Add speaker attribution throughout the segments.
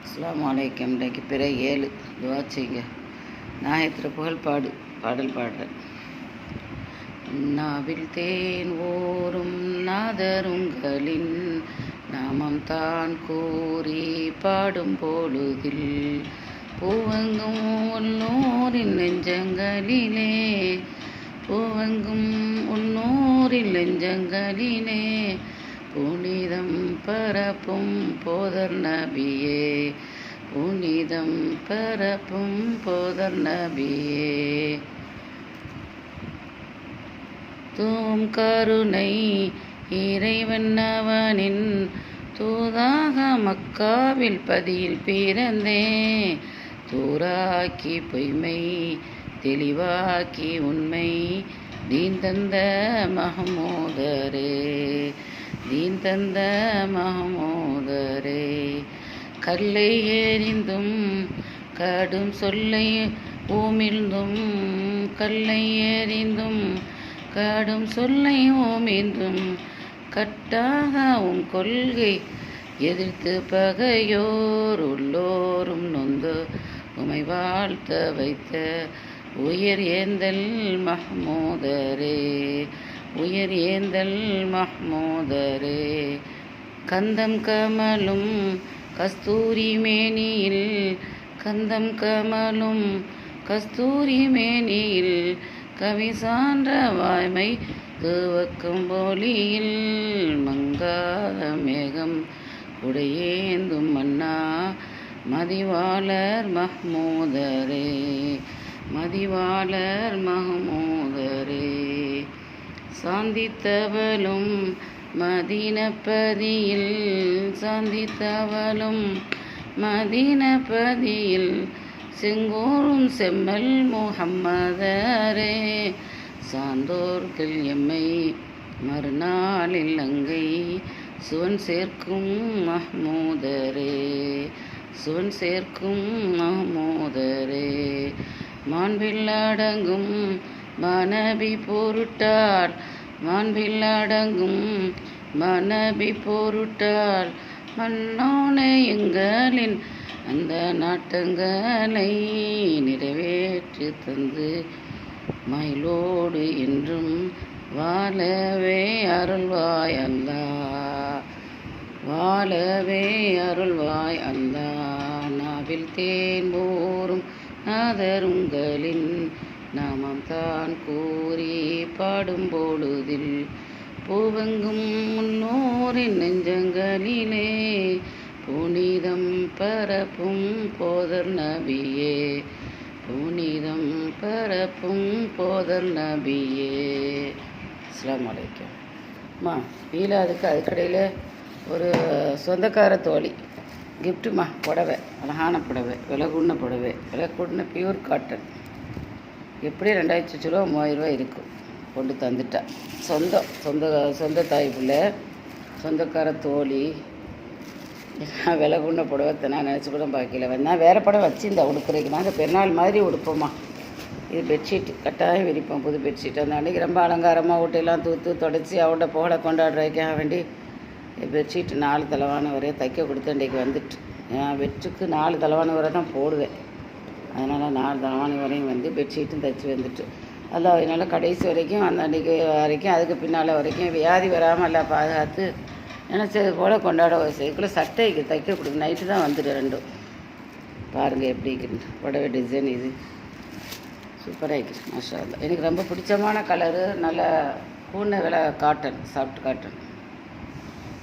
Speaker 1: அஸ்ஸலாமு அலைக்கும். இன்றைக்கு பிற 7 துவா செய்யுங்க. நாயத்திர புகழ் பாடல் பாடுறேன். நாவில் தேன் ஊறும் நாதருங்களின் நாமம் தான் கூறி பாடும் பொழுதில் பூவெங்கும் உள்ளோரின் நெஞ்சங்களிலே புனிதம் பரப்பும் போதர் நபியே, புனிதம் பரப்பும் போதர் நபியே. தூம் கருணை இறைவன் அவனின் தூதாக மக்காவில் பதியில் பிறந்தே, தூராக்கி பொய்மை தெளிவாக்கி உண்மை தீன் தந்த மஹமூதரே, தீன் தந்த மஹமூதரே. கல்லை எறிந்தும் கடும் சொல்லை ஊமிழ்ந்தும், கல்லை எறிந்தும் கடும் சொல்லை ஊமிழ்ந்தும் கட்டாக உன் கொள்கை எதிர்த்து பகையோர் உள்ளோரும் நொந்து உமை வாழ்த்த வைத்த உயர் ஏந்தல் மஹ்மூதரே, உயர் ஏந்தல் மஹ்மூதரே. கந்தம் கமலும் கஸ்தூரி மேனியில், கந்தம் கமலும் கஸ்தூரி மேனியில் கவி சான்ற வாய்மை துவக்கும் ஒளியில் மங்காத மேகம் உடையேந்தும் மன்னா மதிவாளர் மஹ்மூதரே, மதிவாளர் மஹ்மூதரே. சாந்தித்தவளும் மதீனப்பதியில், சாந்தித்தவளும் மதீனப்பதியில் செங்கோரும் செம்மல் முஹம்மதரே. சான்றோர்கள் எம்மை மறுநாளில் அங்கை சுவன் சேர்க்கும் மஹ்மூதரே, சுவன் சேர்க்கும் மஹ்மூதரே. மாண்பில் அடங்கும் மனபி பொருட்டால், மாண்பில் அடங்கும் மனபி பொருட்டால் மன்னோனே எங்களின் அந்த நாட்டங்களை நிறைவேற்றி தந்து மயிலோடு என்றும் வாழவே அருள்வாய் அல்லாஹ், வாழவே அருள்வாய் அல்லாஹ். நாவில் தேன் ஊறும் நாதருங்களின் நாமம் தான் கூறி பாடும் பொழுதில் பூவெங்கும் முன்னோரின் நெஞ்சங்களிலே புனிதம் பரப்பும் போதர் நபியே, புனிதம் பரப்பும் போதர் நபியே. அஸ்ஸலாமு அலைக்கும். அம்மா வீலாதுக்கு அதுக்கடையில் ஒரு சொந்தக்கார தோழி கிஃப்ட்டுமா, புடவை, அழகான புடவை, விலை கூடின பியூர் காட்டன். எப்படி 2000 ரூபா 3000 ரூபா இருக்கும். கொண்டு தந்துட்டா. சொந்த தாய் பிள்ளை, சொந்தக்கார தோழி. விலை கூடின புடவை நான் நினச்சி கூட பார்க்கல. நான் வேறு புடவை வச்சுருந்தா உடுக்குறதுக்கு. நாங்கள் பெருநாள் மாதிரி உடுப்போம்மா. இது பெட்ஷீட் கட்டாயம் விரிப்போம், புது பெட்ஷீட். அந்த அன்றைக்கி ரொம்ப அலங்காரமாக வீட்டையெல்லாம் தூத்து தொடச்சி அவட புகழை கொண்டாடுறதுக்காக வேண்டி பெட்ஷீட்டு 4 தலைவான வரையும் தைக்க கொடுத்து அன்றைக்கி வந்துட்டு. என் வெற்றுக்கு 4 தலைவான வரை தான் போடுவேன். அதனால் 4 தலைவாணி வரையும் வந்து பெட்ஷீட்டும் தைச்சி வந்துட்டு அதில் அதனால் கடைசி வரைக்கும் அந்த அன்றைக்கி வரைக்கும் அதுக்கு பின்னால் வரைக்கும் வியாதி வராமல் எல்லாம் பாதுகாத்து நினச்சது போல் கொண்டாட செய்யக்குள்ளே சட்டைக்கு தைக்க கொடுக்கு. நைட்டு தான் வந்துட்டு 2. பாருங்கள் எப்படி இருக்குது புடவை டிசைன். இது சூப்பராக இருக்குது, மாஷா அல்லாஹ். எனக்கு ரொம்ப பிடிச்சமான கலரு, நல்ல கூடின விலை காட்டன், சாஃப்ட் காட்டன்.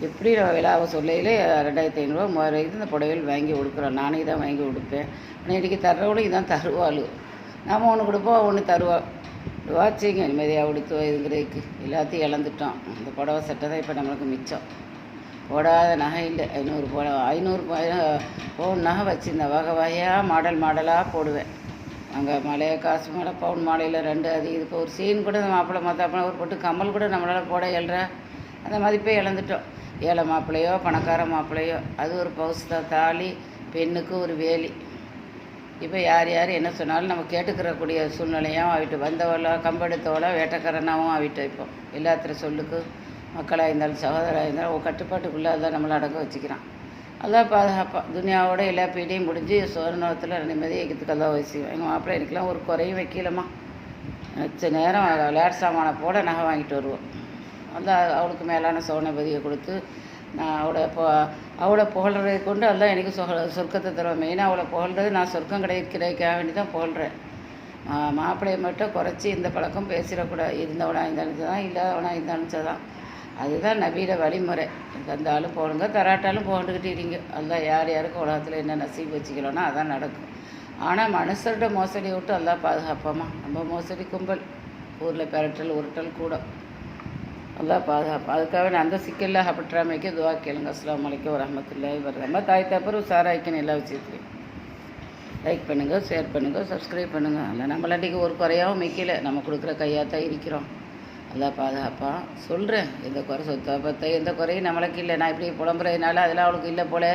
Speaker 1: எப்படி விழாவை சொல்லையிலே 2500 ரூபா 3000 இந்த புடவைகள் வாங்கி கொடுக்குறோம். நானே தான் வாங்கி கொடுப்பேன். ஆனால் இன்றைக்கி தர்றவளும் இதான் தருவாள். நாம் ஒன்று கொடுப்போம், ஒன்று தருவாள். வாட்சிங்க நிம்மதியாக கொடுத்து இதுங்கிறதுக்கு எல்லாத்தையும் இழந்துட்டோம். இந்த புடவை சட்டை தான் இப்போ நம்மளுக்கு மிச்சம். போடாத நகை இல்லை. 500 பவுன் நகை வச்சுருந்தேன். வகை வகையாக மாடலாக போடுவேன். அங்கே மலை காசு மாலை, பவுன் மாலையில் 2 அது இதுக்கு ஒரு சீன் கூட மாப்பிள்ளை மாத்தாப்பிள்ள ஒரு போட்டு கம்மல் கூட நம்மளால் போட இயல்ற. அந்த மதிப்பே இழந்துட்டோம். ஏழை மாப்பிள்ளையோ பணக்கார மாப்பிள்ளையோ அது ஒரு பவுஸ் தான். தாலி பெண்ணுக்கு ஒரு வேலி. இப்போ யார் என்ன சொன்னாலும் நம்ம கேட்டுக்கிறக்கூடிய சூழ்நிலையும் ஆகிட்டு. வந்தவளோ கம்பெடுத்தவளோ வேட்டக்காரனாகவும் ஆகிட்டோம். இப்போ எல்லாத்திர சொல்லுக்கு மக்களாக இருந்தாலும் சகோதராக இருந்தாலும் கட்டுப்பாட்டுக்குள்ளே அதான் நம்மளை அடக்க வச்சுக்கிறான். அதான் பாதுகாப்பா துனியாவோட எல்லா பீடையும் முடிஞ்சு சுவர்ணத்தில் நிம்மதியாக வைக்கிறதுக்கு அதான் வசிக்கும். எங்கள் மாப்பிள்ளை எனக்குலாம் ஒரு குறையும் வைக்கலம்மா. நினச்ச நேரம் விளையாட்டு சாமானை போட நகை வாங்கிட்டு வருவோம். அதான் அவளுக்கு மேலான சோனபதியை கொடுத்து நான் அவளை புகழ்றதை கொண்டு அதான் எனக்கு சொர்க்கத்தை தருவேன். மெயினாக அவளை புகழ்றது நான் சொர்க்கம் கிடைக்க வேண்டி தான் புகழ்கிறேன். மாப்பிள்ளையை மட்டும் குறைச்சி இந்த பழக்கம் பேசிடக்கூடாது. இருந்தவனாக இந்த அனுப்பிச்சதான் இல்லாதவனாக இந்த அனுப்பிச்சதான். அதுதான் நபியோட வழிமுறை. தந்தாலும் போடுங்க தராட்டாலும் போண்டுக்கிட்டு இருங்க. அதுதான் யார் யாருக்கு உலகத்தில் என்ன நசீப் வச்சுக்கலன்னா அதான் நடக்கும். ஆனால் மனுஷர்கிட்ட மோசடி விட்டு எல்லாம் பாதுகாப்பாமா. நம்ம மோசடி கும்பல் ஊரில் பெரட்டல் உருட்டல் கூட எல்லாம் பாதுகாப்பு. அதுக்காக நான் அந்த சிக்கலில் அகப்பற்றாமைக்கு துவா கேளுங்க. அஸ்ஸலாமு அலைக்கும் வரஹ்மத்துல்லாஹி வபரகாத்துஹு. தாய் தப்பர் உசாராய்க்கணும் எல்லா விஷயத்துலையும். லைக் பண்ணுங்கள், ஷேர் பண்ணுங்கள், சப்ஸ்கிரைப் பண்ணுங்கள். அல்ல நம்மளாண்டிக்கு ஒரு குறையாகவும் மிக்கல. நம்ம கொடுக்குற கையாத்தான் இருக்கிறோம். எல்லாம் பாதுகாப்பாக சொல்கிறேன். எந்த குறை சொத்தை பற்ற எந்த குறையும் நம்மளுக்கு இல்லை. நான் இப்படி புலம்புறதுனால அதெல்லாம் அவளுக்கு இல்லை போல்,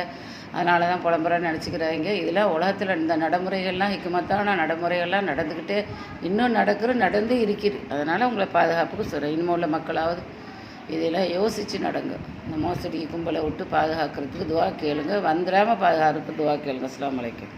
Speaker 1: அதனால தான் புலம்புறேன்னு நினச்சிக்கிறாங்க. இதெல்லாம் உலகத்தில் இந்த நடைமுறைகள்லாம் ஹிக்குமத்தான நடைமுறைகள்லாம் நடந்துக்கிட்டே இன்னும் நடந்து இருக்குது. அதனால் உங்களை பாதுகாப்புக்கு சொல்கிறேன். இனிமே உள்ள மக்களாவது இதெல்லாம் யோசித்து நடங்க. இந்த மோசடி கும்பலை விட்டு பாதுகாக்கிறதுக்கு துவா கேளுங்க. வந்துடாமல் பாதுகாக்கிறதுக்கு துவா கேளுங்க. அஸ்ஸலாமு அலைக்கும்.